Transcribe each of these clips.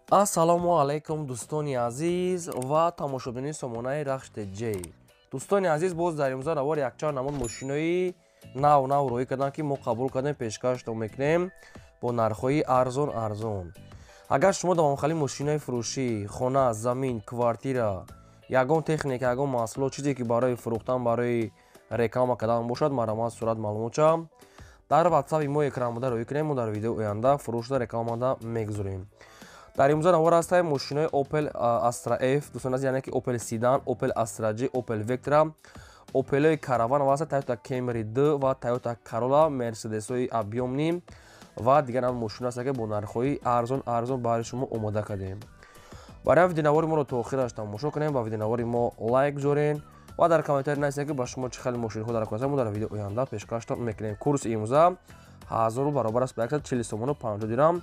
ассалому алайкум дӯстони азиз ва тамошобини сомонаи рахшти ҷей. Дӯстони азиз, боз дар имрӯза навор якчанд намуд мошинои нав роҳӣ кардам, ки мо қабул кардем, пешкашто мекунем бо нархҳои арзон. Агар шумо давомхали мошинаи фурӯшӣ, хона, замин, квартира, ягон техника, ягон маҳсулот, чизе ки барои фурӯхтан, барои реклама кардан бошад, маромад сурат маълумотша дар ватсапи мо экран буда роҳӣ кунем. Мо дар видеои оянда фурӯшда рекламада мегузорем. дар имрӯза навор ҳастем мошинои Opel Astra F, дӯстон азиз, яъне ки Opel Sedan, Opel Astra J, Opel Vectra, Opel Caravan ва Toyota Camry D ва Toyota Corolla, Mercedes-ҳои объёмни ва дигар навъ мошина ҳастанд, ки бо нархҳои арзон барои шумо омода кардем. барои видеонавори моро то охираш тамошо кунем, ба видеонавори мо лайк гузорен ва дар комментари нависед, ки ба шумо чӣ хеле мошинаҳо дар кор ҳастанд. мо дар видеои оянда пешкашто мекунем. Курси имрӯза 1000 баробар аст ба 140 сомону 50 дирҳам.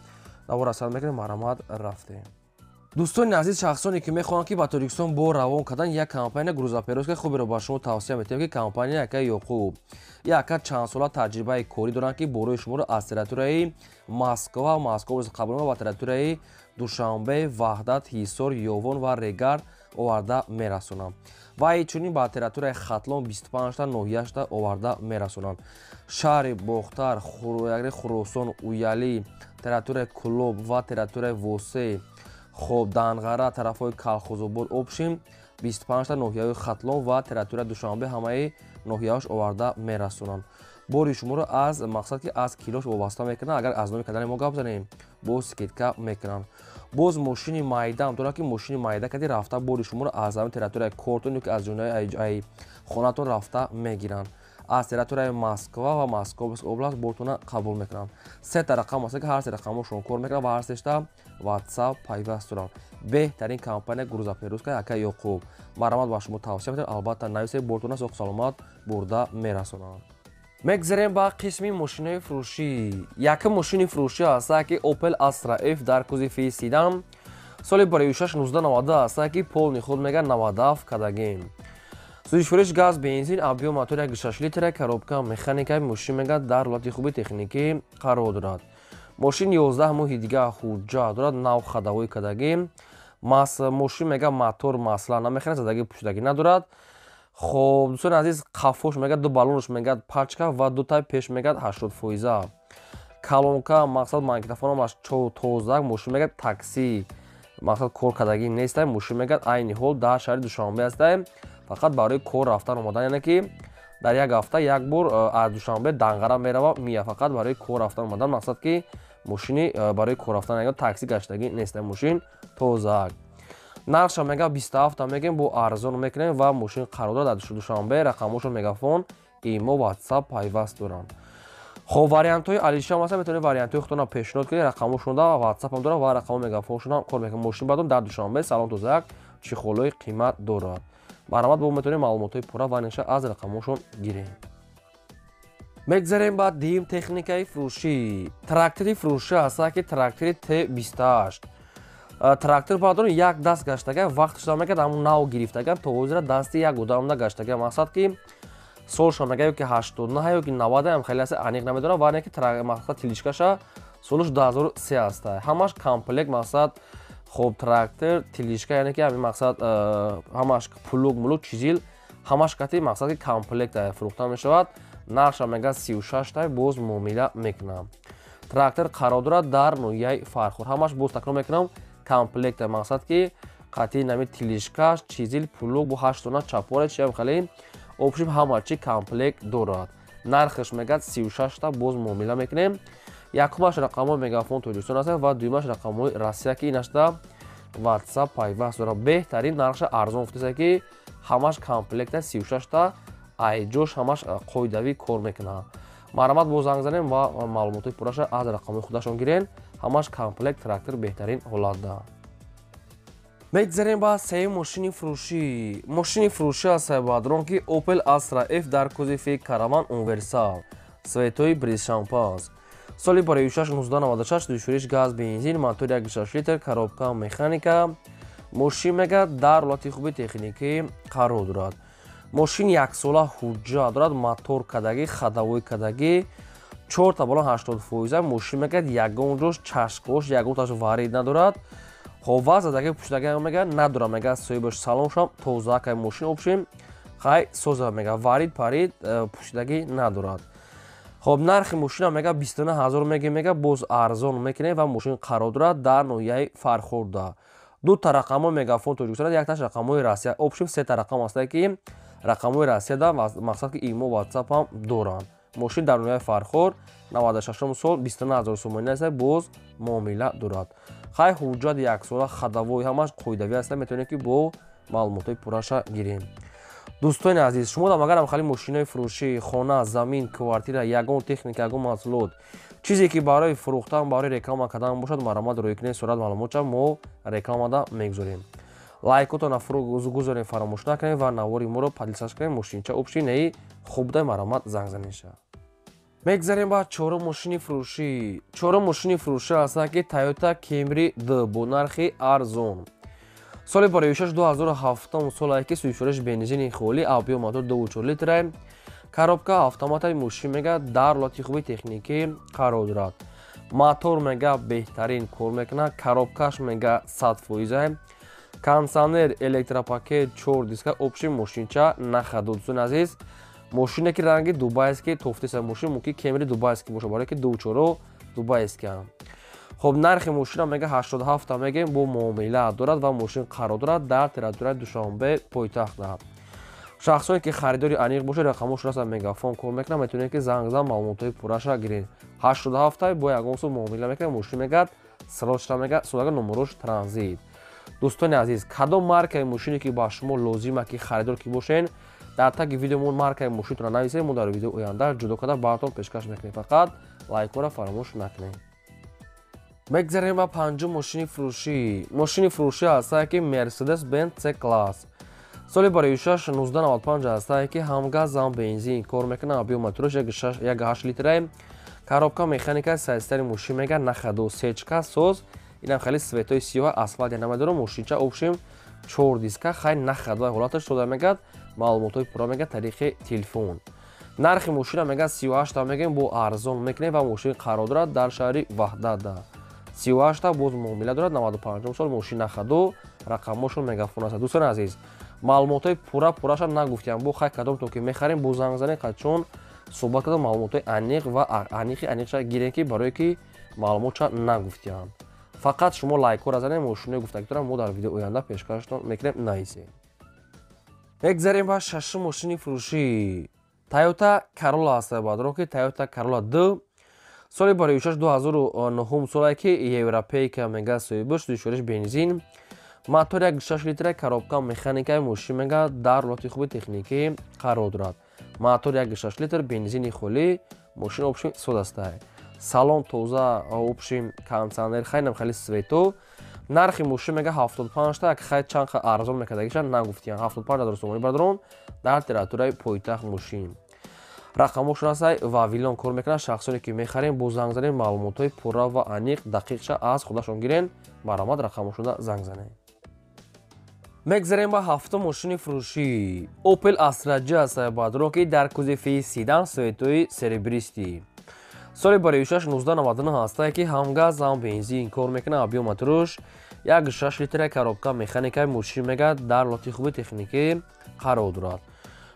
навор асал мекунем, маромад рафтем. дӯстони азиз, шахсоне ки мехоҳанд, ки ба Тоҷикистон бо равон кардан як компания грузоперевозка хуберо ба шумо тавсия метиҳем, ки компания яка Ёқуб яка чандсола таҷрибаи корӣ доранд, ки борои шуморо аз территорияи Москва қабул ва территорияи Душанбе, Ваҳдат, Ҳисор, Ёвон ва Регар оварда мерасонанд. ва инчунин ба территорияи Хатлон 25та ноҳияшта оварда мерасонанд. шаҳри Бохтар, Хурӯсон, Уяли, территорияи Кулоб ва территорияи Восе, хоб Данғара, тарафҳои Калхозобод, Обшин 25та ноҳияҳои Хатлон ва территорияи Душанбе ҳамаи ноҳияҳош оварда мерасонанд. бори шуморо аз мақсад ки аз килош вобаста мекунанд. агар аз номи кадани мо гап занем, боз скидка мекунанд. боз мошини майда ҳамтора, ки мошини майда кади рафта бори шуморо аз ҳамин территорияи кортон ки аз ҷойнои хонатон рафта мегиранд. аз территорияи Москва ва Московская област бортона қабул мекунанд. сета рақам аст, ки ҳар се рақамошон кор мекунанд ва ҳар сешта WhatsApp пайваст доранд. беҳтарин компания грузоперевозка яка Ёқуб. маромад ба шумо тавсия метавонад, албатта нависед, бортона соҳ саломат бурда мерасонанд. мегзарем ба қисми мошинаи фурӯшӣ. яка мошини фурӯшӣ аст, ки Opel Astra F дар кузифи Sedan соли 46-1990 аст, ки полни худ мега 97 кадагин. сӯзишвориш газ, бензин, объём мотори 1.6 литра, коробка механикаи мошин мега дар ҳолати хуби техникӣ қарор дорад. мошин 11 моҳи дига ҳуҷҷат дорад, нав хадавои кадагӣ. мошин мега мотор масъала намехӯрад, задагӣ пӯшидагӣ надорад. хоб дӯстони азиз, қафош мегӯяд, ду баллонаш мегӯяд пачка ва ду таи пеш мегӯяд 80%. калонка мақсад магнитофонаш тозак, мошин мегӯяд такси, мақсад кор кадагӣ нестай, мошин мегӯяд айни ҳол дар шаҳри Душанбе ҳастай, фақат барои кор рафтан омадан, яъне ки дар як ҳафта як бор аз Душанбе Данғара мерава мия, фақат барои кор рафтан омадан, мақсад ки мошини барои кор рафтан такси гаштагӣ нестай, мошин тозак. нархша мега 27 мегем, бо арзон мекунем ва мошин қарор дорад дар Душанбе. рақамошон мегафон, имо, WhatsApp пайваст доранд. хоб вариантҳои алишам аст, метавонед вариантҳои худтона пешниҳод кунед. рақамошон да WhatsApp ҳам дорад ва рақамо мегафоншон кор мекунад. мошин бадон дар Душанбе салон тозак, чихолои қимат дорад. маромад бо метавонед маълумотҳои пурра ва ниша аз рақамошон гирем. мегзарем ба дим техникаи фурӯшӣ. трактори фурӯшӣ аст, ки трактори T28. трактор бардор як даст гаштага, вақтша мегӯяд ҳамун нав гирифтага, то ҳозира дасти як одамда гаштага, мақсад ки солша мегӯяд ё ки 89 ё ки 90 ҳам хеле аст аниқ намедонам, ва не ки мақсад тилишкаша солаш 2003 аст. ҳамаш комплект, мақсад хоб трактор тилишка, яъне ки ҳамин мақсад ҳамаш пулук мулук чизил ҳамаш кати мақсад ки комплект фурӯхта мешавад. нархша мегӯяд 36 та, боз муомила мекунам. трактор қарор дорад дар ноҳияи Фархор. ҳамаш боз такрор мекунам, комплект, мақсад ки қатъи нами тилишкаш, чизил, пулук бо 8 тона чапоре чиам хали обшиб ҳама чи комплект дорад. нархаш мегӯяд 36 та, боз муомила мекунем. якумаш рақамҳои мегафон Тоҷикистон аст ва дуюмаш рақамҳои Россия, ки инашда WhatsApp пайваст дорад. беҳтарин нархша арзон футиса, ки ҳамаш комплекта 36 та, айҷош ҳамаш қоидавӣ кор мекунад. маромад бо занг занем ва маълумотои пурраша аз рақамҳои худашон гирен. ҳамаш комплект трактор беҳтарин ҳолатда. мегзарем ба сеюм мошини фурӯшӣ. мошини фурӯшӣ аст бадрон, ки Opel Astra F дар кузифи Caravan универсал, светои бризшампанс. соли 46-1996, дӯшвориш газ, бензин, мотори 1.6 литр, коробка механика. мошин мега дар ҳолати хуби техникӣ қарор дорад. мошин яксола ҳуҷҷат дорад, мотор кадагӣ, хадавои кадагӣ, 4 та балон 80%. мошин мегӯяд ягон ҷош чашкош, ягон таш варид надорад. خب واسه دیگه پشتگاه میگه ندارم میگه سویبش سالون شم توزیع که ماشین آپشیم خیلی سوزا میگه وارد پارید پشتگی ندارد. خب نرخ ماشین میگه 29000 میگه باز ارزان میکنه و ماشین قرار دارد در نوعی فرخورده. دو تا رقم میگه فون توجیه شده یک تاش رقمای رسمی آپشیم سه تا رقم است که رقمای رسمی دارن و مقصد که ایمو واتساپ هم دارن. ماشین در نوعی فرخور 96 سال 29000 سوم است باز معامله دارد. خیلی حجت یک ساله خداوی همش قاعده‌ای است میتونید که با معلومات پورش گیریم. دوستان عزیز شما در مگر خالی ماشینای فروشی خانه زمین کوارتیر یگان تکنیک یگان محصولات چیزی که برای فروختن برای رکلام کردن باشد مرامت روی کنید صورت معلومات ما رکلام دا میگذاریم. لایکاتون افرو گذارین فراموش نکنید و نواری ما رو پادلساز کنید. ماشین چه اپشنی خوب ده مرامت زنگ زنیشه. میگذاریم با چهارم ماشین فروشی. چهارم ماشین فروشی است که تویوتا کیمری د با نرخ ارزان. سال برایشش 2007 سالی که سویچورش بنزین خالی آبی موتور 2.4 لیتر коробка автомат ماشین میگه در لاتی خوبی تکنیکی قرار دارد. موتور میگه بهترین کار میکنه. коробкаш میگه 100%. кондиционер електропакет 4 دیسک اپشن ماشینچه نخد. دوستان عزیز ماشینی که رنگ دوبای است که توفته ماشین ممکن کیمری دوبای است که باشه برای که 2.4 دوبای است که خب نرخ ماشین میگه 87 میگه با معامله دارد و ماشین قرار دارد در تریتوری دوشنبه پایتخت ده. شخصایی که خریداری انیق باشه رقمش راست مگافون کار میکنه میتونه که زنگ زدن معلومات پورش را گیرین. 87 با یگان سو معامله میکنه ماشین میگه سراش میگه سودا نمبرش ترانزیت. دوستان عزیز کدام مارکای ماشینی که با شما لازمه که خریدار کی باشین در تگ ویدیومون مارکای ماشینتون رو نویسید. ما در ویدیو آینده جدا کرده براتون پیشکش میکنیم. فقط لایک را فراموش نکنید. میگذاریم با پنجم ماشین فروشی. ماشین فروشی است که مرسدس بنز سی کلاس. سال برایشش 1995 است که هم گاز هم بنزین کار میکنه. آبی موتورش 1.8 لیتره. коробка مکانیکا سایستر ماشین میگه نخدو سچکا سوز. اینم خیلی سویتای سیاه اسفالت نمیداره. ماشینچه اپشن 4 دیسک خیلی نخدو حالتش شده میگه معلوماتای پورا میگه طریق تلفن. نرخ ماشین میگه 38 میگه با ارزان میکنه و ماشین قرار دارد در شهر وحدت ده. 38 تا باز معامله دارد. 95 سال ماشین نخدو رقمشون مگافون است. دوستان عزیز معلوماتای پوراش نگفتیم بو خیر کدام تو که میخریم بو زنگ زنید چون صحبت کردم معلوماتای انیق و انیق گیرین که برای که معلومات نگفتیم. فقط شما لایک رو بزنید. ماشین گفتگو ما در ویدیو آینده پیشکشتون میکنیم نایسین. میگذاریم با ششم ماشین فروشی. تویوتا کرولا است بادرو که تویوتا کرولا 2 سال برایشش 2009 سالی که یوروپی که میگه سویبش دوشورش بنزین موتور 1.6 لیتر коробка مکانیکای ماشین میگه در لاتی خوبی تکنیکی قرار دارد. موتور 1.6 لیتر بنزین خالی ماشین اپشن سود است. سالن توزه اپشن кондиционер خیلی سویتو. نرخ ماشین میگه 75 تا که خیلی چند ارزان میکنه نگفتیم. 75000 سوم بردارون در تریتوری پایتخت ماشین. رقمش راست و ویلون کار میکنه. شخصانی که میخرین با زنگ زنین معلوماتای پورا و انیق دقیق از خودشون گیرین برآمد رقمشون زنگ زنین. میگذاریم با هفتم ماشین فروشی. اوپل استراجا است بادرو که در کوزه سیدان سویتوی سریبریستی. سال برایشش 1999 است که هم گاز هم بنزین کار میکنه. آبی موتورش 1.6 لیتر коробка مکانیکای ماشین میگه در لاتی خوبی تکنیکی قرار دارد.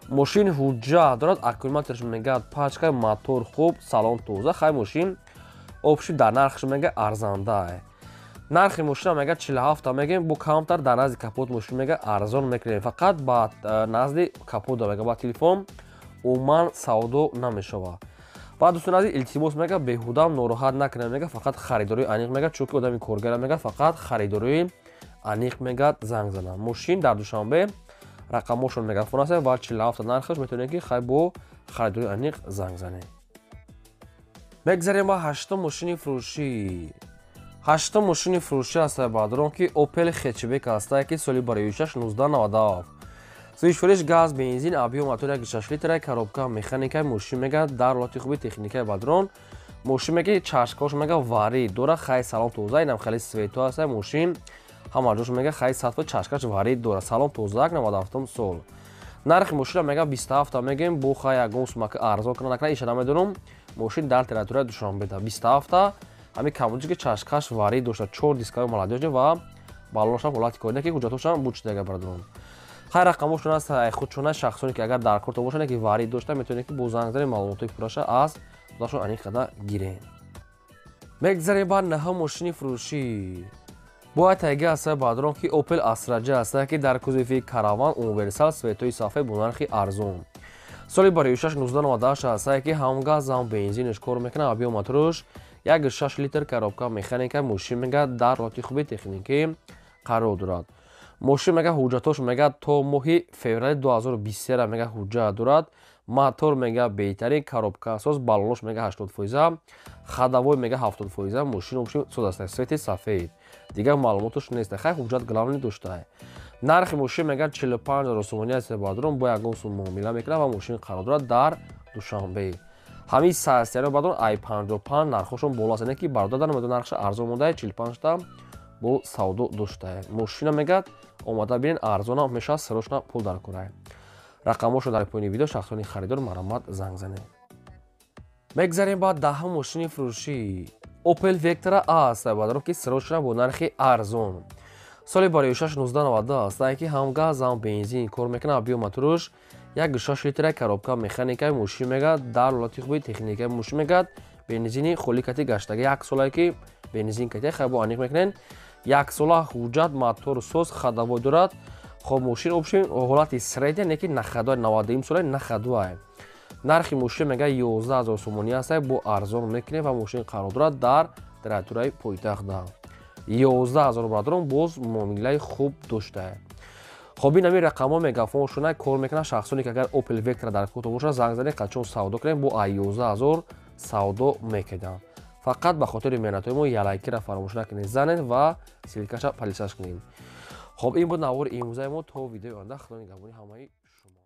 ماشین حجت دارد. اکومولاتورش میگه پاچکای موتور خوب سالن توزه خیلی ماشین اپشن در نرخش میگه ارزنده. نرخ ماشین میگه 47 تا میگه با کمتر در نزد کاپوت ماشین میگه ارزان میکنه. فقط با نزد کاپوت میگه با تلفن عموما سودا نمیشوه. بعد دوستان عزیز التماس میگه بهوده ناراحت نکنه میگه فقط خریداری انیق میگه چون که آدمی کارگر میگه فقط خریداری انیق میگه زنگ زنه. ماشین در دوشنبه رقمشون مگافون است و 47 نرخش میتونه که خیلی با خریداری انیق زنگ زنه. میگذاریم با هشتم ماشین فروشی. هشتم ماشین فروشی است بادرون که اوپل خچبک است که سالی برایشش 1997. سویچورش گاز بنزین آبی موتور 1.6 لیتر коробка مکانیکای ماشین میگه در لاتی خوبی تکنیکی بادرون ماشین میگه چشکاش میگه واری داره خیلی سالن توزه. اینم خیلی سویتو است ماشین همه جوش میگه خیلی صفحه چشکاش واری داره سالن توزه 97 سال. نرخ ماشین میگه 27 تا میگیم بو خیلی گوس مک ارزان کنه نکنه ایش نمیدونم. ماشین در تریتوری دوشنبه ده 27 تا همین کاموجی که چشکاش واری داشته 4 دیسکای مولادیج و баллонашам ҳолати кори не ки ҳуҷҷатошам буд шуда бардорон. хай рақамошон аст худшона шахсоне ки агар дар корто бошанд ки варид дошта метавонед ки бо занг занед маълумотои пурраша аз худашон анин қада гиред. мегзарем ба наҳа мошини фурӯшӣ. бояд тайга аста бардорон ки Opel Astra аста ки дар кузови караван универсал светои сафед бо нархи арзон. соли барои 6-1998 аста ки ҳамгаз зам бензинеш кор мекунад объем мотораш 1.6 литр коробка механика мошин мега дар роҳати хуби техникӣ қарор дорад. мошин мега ҳуҷҷатош мега то моҳи феврали 2023 мега ҳуҷҷат дорад. мотор мега беҳтарин, коробка асос, баллонош мега 80%, хадавой мега 70%, мошин соз аст, свети сафед. Дигар маълумотош нест. хай ҳуҷҷат главни дошта. нархи мошин мега 45000 сомони аст бардорон бо ягон сум муомила мекунад ва мошин қарор дорад дар Душанбе. ҳамин састиаро бардорон i55 нархошон боло аст, не ки бародар дар медон нархша арзон монда 45 та бо савдо дошта. мошина мега омада бинен арзона меша срочно пул дар кора. рақамошо дар поини видео шахсони харидор маромад занг занед. мегзарем ба даҳа мошини фурӯшӣ. Opel Vectra аст бардорон ки срочно бо нархи арзон. соли барои 6-1992 аст ки ҳамгаз зам бензин кор мекунад объем мотораш 1.6 литр коробка механикаи мошин мега дар ҳолати хуби техникаи мошин мега бензини холикати гаштаги 1 сола ки бензин кати хай бо аниқ мекунен 1 сола ҳуҷҷат мотор соз хадавой дорад. хоб мошин обшин ҳолати средия не ки нахадой 90 сола нахадвай. нархи мошин мега 11000 сомони аст бо арзон мекунем ва мошин қарор дорад дар территорияи пойтахта. 11000 бардорон боз муомилаи хуб дошта. хоб ин ҳамин рақамҳо мегафон шуна кор мекунад шахсоне ки агар Opel Vectra дар кӯто бошад занг занед қачон савдо кунем бо 11000 савдо мекунам. фақат ба хотири меҳнатҳои мо ялайкира фаромӯш накунед занед ва силкаша палисаш кунед. хоб ин буд навори имрӯзаи мо то видеои оянда. худо нигаҳбони ҳамаи шумо.